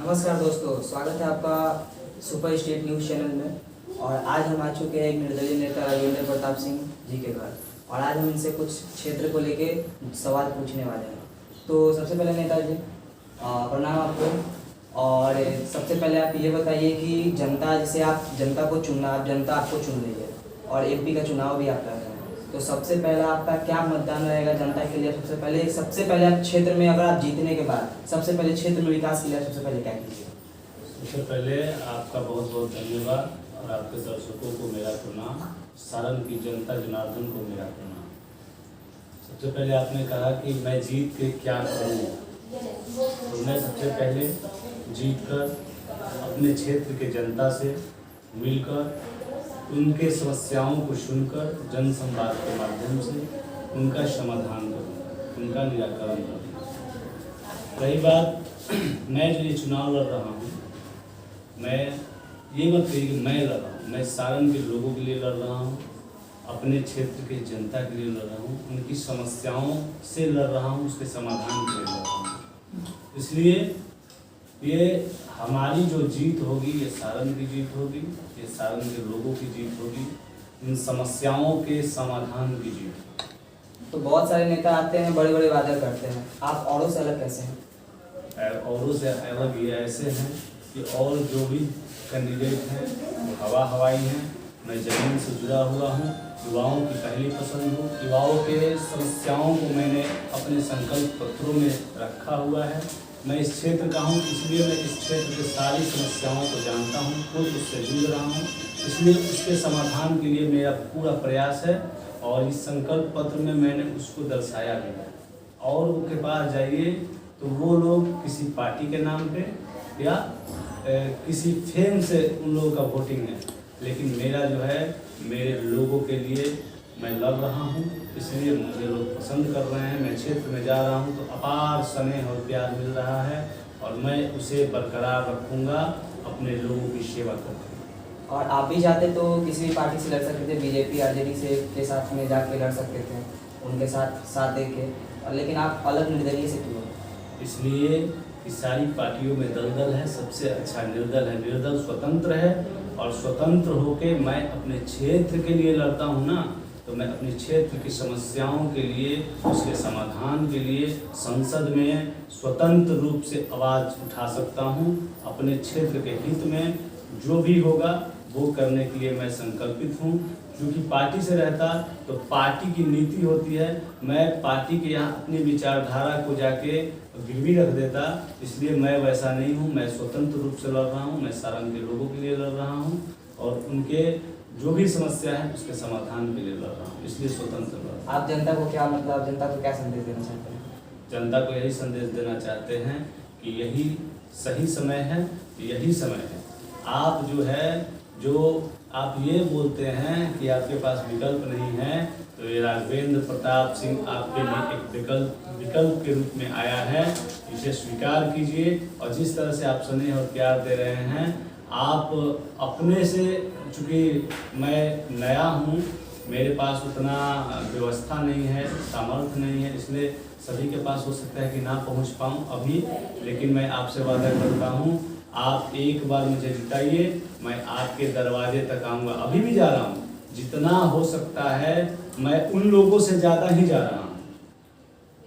नमस्कार दोस्तों, स्वागत है आपका सुपर स्टेट न्यूज़ चैनल में। और आज हम आ चुके हैं एक निर्दलीय नेता राजेंद्र प्रताप सिंह जी के घर, और आज हम इनसे कुछ क्षेत्र को लेके सवाल पूछने वाले हैं। तो सबसे पहले नेताजी प्रणाम आपको। और सबसे पहले आप ये बताइए कि जनता, जैसे आप जनता को चुनना, आप जनता आपको चुन रही है और एमपी का चुनाव भी आप कर रहे हैं, तो सबसे पहला आपका क्या मतदान रहेगा जनता के लिए? सबसे पहले आप क्षेत्र में, अगर आप जीतने के बाद सबसे पहले क्षेत्र में विकास के लिए सबसे पहले क्या कीजिए? सबसे पहले आपका बहुत बहुत धन्यवाद और आपके दर्शकों को मेरा प्रणाम। सारण की जनता जनार्दन को मेरा प्रणाम। सबसे पहले आपने कहा कि मैं जीत के क्या करूँ, तो मैं सबसे पहले जीत कर अपने क्षेत्र के जनता से मिलकर उनके समस्याओं को सुनकर जन संवाद के माध्यम से उनका समाधान करूँ, उनका निराकरण करूँ। रही बात, मैं जो ये चुनाव लड़ रहा हूँ, मैं ये मत कहिए कि मैं लड़ रहा हूँ, मैं सारण के लोगों के लिए लड़ रहा हूँ, अपने क्षेत्र के जनता के लिए लड़ रहा हूँ, उनकी समस्याओं से लड़ रहा हूँ, उसके समाधान के लिए लड़ रहा हूँ। इसलिए ये हमारी जो जीत होगी, ये सारण की जीत होगी, ये सारण के लोगों की जीत होगी, इन समस्याओं के समाधान की जीत। तो बहुत सारे नेता आते हैं, बड़े बड़े वादे करते हैं, आप औरों से अलग कैसे हैं? औरों से अलग ये ऐसे हैं कि और जो भी कैंडिडेट हैं वो हवा हवाई हैं। मैं ज़मीन से जुड़ा हुआ हूँ, युवाओं की पहली पसंद हूँ, युवाओं के समस्याओं को मैंने अपने संकल्प पत्रों में रखा हुआ है। मैं इस क्षेत्र का हूँ, इसलिए मैं इस क्षेत्र की सारी समस्याओं को जानता हूँ, खुद उससे जूझ रहा हूँ, इसलिए उसके समाधान के लिए मेरा पूरा प्रयास है। और इस संकल्प पत्र में मैंने उसको दर्शाया भी है। और उनके पास जाइए तो वो लोग किसी पार्टी के नाम पे या किसी फेम से उन लोगों का वोटिंग है, लेकिन मेरा जो है मेरे लोगों के लिए मैं लड़ रहा हूँ, इसलिए मुझे लोग पसंद कर रहे हैं। मैं क्षेत्र में जा रहा हूँ तो अपार स्नेह और प्यार मिल रहा है और मैं उसे बरकरार रखूँगा अपने लोगों की सेवा करके। और आप भी चाहते तो किसी भी पार्टी से लड़ सकते थे, बीजेपी आरजेडी से के साथ में जाके लड़ सकते थे, उनके साथ दे के, और लेकिन आप अलग निर्दलीय से क्यों? इसलिए कि सारी पार्टियों में दलदल है, सबसे अच्छा निर्दल है। निर्दल स्वतंत्र है और स्वतंत्र होके मैं अपने क्षेत्र के लिए लड़ता हूँ ना, तो मैं अपने क्षेत्र की समस्याओं के लिए, उसके समाधान के लिए संसद में स्वतंत्र रूप से आवाज़ उठा सकता हूँ। अपने क्षेत्र के हित में जो भी होगा वो करने के लिए मैं संकल्पित हूँ। क्योंकि पार्टी से रहता तो पार्टी की नीति होती है, मैं पार्टी के यहाँ अपनी विचारधारा को जाके गिरवी रख देता, इसलिए मैं वैसा नहीं हूँ। मैं स्वतंत्र रूप से लड़ रहा हूँ, मैं सारण के लोगों के लिए लड़ रहा हूँ और उनके जो भी समस्या है उसके समाधान के लिए लड़ रहा हूँ, इसलिए स्वतंत्र लड़ रहा हूँ। आप जनता को क्या, मतलब जनता को क्या संदेश देना चाहते हैं? जनता को यही संदेश देना चाहते हैं कि यही सही समय है, यही समय है। आप जो है, जो आप ये बोलते हैं कि आपके पास विकल्प नहीं है, तो ये राजेंद्र प्रताप सिंह आपके लिए एक विकल्प के रूप में आया है, इसे स्वीकार कीजिए। और जिस तरह से आप स्नेह और प्यार दे रहे हैं, आप अपने से, चूँकि मैं नया हूँ, मेरे पास उतना व्यवस्था नहीं है, सामर्थ्य नहीं है, इसलिए सभी के पास हो सकता है कि ना पहुँच पाऊँ अभी, लेकिन मैं आपसे वादा करता हूँ, आप एक बार मुझे जिताइए, मैं आपके दरवाजे तक आऊँगा। अभी भी जा रहा हूँ, जितना हो सकता है मैं उन लोगों से ज़्यादा ही जा रहा हूँ,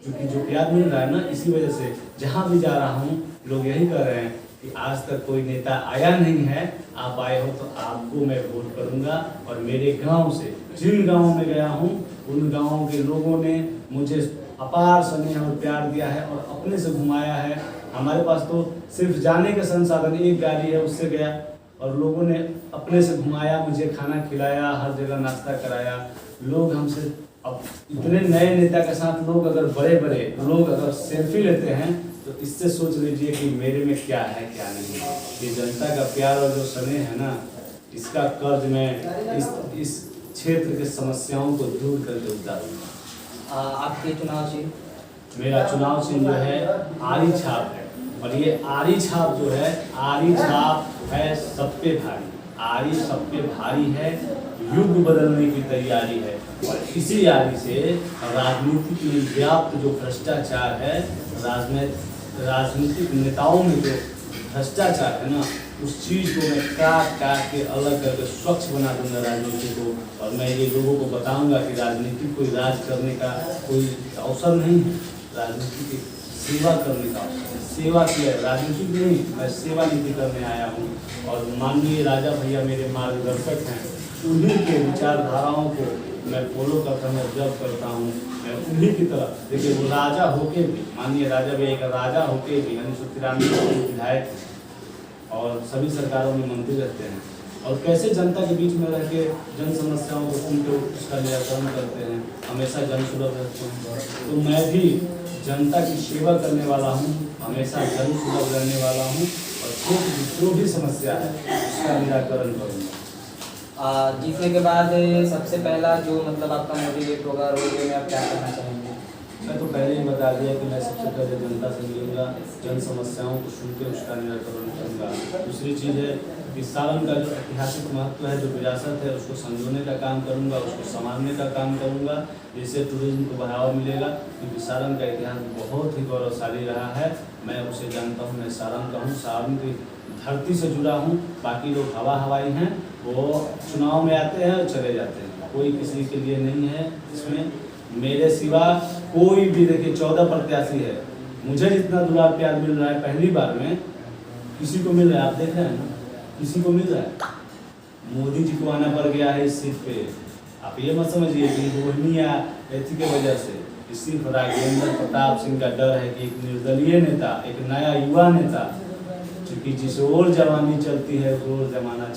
क्योंकि जो प्यार मिल रहा है ना, इसी वजह से जहाँ भी जा रहा हूँ लोग यही कह रहे हैं कि आज तक कोई नेता आया नहीं है, आप आए हो तो आपको मैं वोट करूँगा। और मेरे गांव से, जिन गांवों में गया हूँ, उन गांवों के लोगों ने मुझे अपार स्नेह और प्यार दिया है और अपने से घुमाया है। हमारे पास तो सिर्फ जाने का संसाधन एक गाड़ी है, उससे गया और लोगों ने अपने से घुमाया, मुझे खाना खिलाया, हर जगह नाश्ता कराया। लोग हमसे, अब इतने नए नेता के साथ लोग अगर बड़े लोग अगर सेल्फी लेते हैं तो इससे सोच लीजिए कि मेरे में क्या है क्या नहीं। ये जनता का प्यार और जो स्नेह है ना, इसका कर्ज मैं इस क्षेत्र के समस्याओं को दूर करके उतारूंगा। आपके चुनाव चिन्ह? मेरा चुनाव चिन्ह जो है आरी छाप है, और ये आरी छाप जो है, आरी छाप है सब पे भारी। आरी सब पे भारी है, युग बदलने की तैयारी है। और इसी आरी से राजनीतिक में व्याप्त जो भ्रष्टाचार है, राजनीतिक नेताओं में जो भ्रष्टाचार है ना, उस चीज़ को मैं काट काट के अलग करके स्वच्छ बना दूंगा राजनीति को। और मैं ये लोगों को बताऊंगा कि राजनीति कोई राज करने का कोई अवसर नहीं है, राजनीति की सेवा करने का अवसर है। सेवा की है, राजनीति नहीं, मैं सेवा नीति करने आया हूँ। और माननीय राजा भैया मेरे मार्गदर्शक हैं, उन्हीं के विचारधाराओं को मैं फॉलो करता हूँ, ऑब्जर्व करता हूँ। मैं उन्हीं की तरह, देखिए वो राजा होके भी, माननीय राजा भैया एक राजा होके भी 1993 में विधायक और सभी सरकारों में मंत्री रहते हैं, और कैसे जनता के बीच में रह के जन समस्याओं को सुन के उसका निराकरण करते हैं, हमेशा जन सुलभ रहते हैं। तो मैं भी जनता की सेवा करने वाला हूँ, हमेशा जन सुलभ रहने वाला हूँ, और जो भी समस्या है उसका निराकरण करूँगा। जीतने के बाद सबसे पहला जो मतलब आपका मोटिवेट होगा रोड में आप क्या करना चाहेंगे? मैं तो पहले ही बता दिया कि मैं सबसे पहले जनता से मिलूंगा, जन समस्याओं को सुन के उसका निराकरण करूँगा। दूसरी चीज़ है कि सारण का जो ऐतिहासिक महत्व है, जो विरासत है, उसको संजोने का काम करूँगा, उसको संभालने का काम करूँगा, जिससे टूरिज्म को बढ़ावा मिलेगा। क्योंकि सारण का इतिहास बहुत ही गौरवशाली रहा है, मैं उसे जानता हूँ, मैं सारण का हूँ, सारण की धरती से जुड़ा हूँ। बाकी लोग हवाई हैं, वो चुनाव में आते हैं और चले जाते हैं, कोई किसी के लिए नहीं है इसमें। मेरे सिवा कोई भी, देखिए 14 प्रत्याशी है, मुझे जितना दुलार प्यार मिल रहा है पहली बार में किसी को मिल रहा है, आप देख रहे हैं ना, किसी को मिल रहा है। मोदी जी को आना पड़ गया है इस सीट पे। आप ये मत समझिए कि रोहिणी या एथी के वजह से, सिर्फ राजेंद्र प्रताप सिंह का डर है कि एक निर्दलीय नेता, एक नया युवा नेता, क्योंकि जिस ओर जवानी चलती है उस ओर जमाना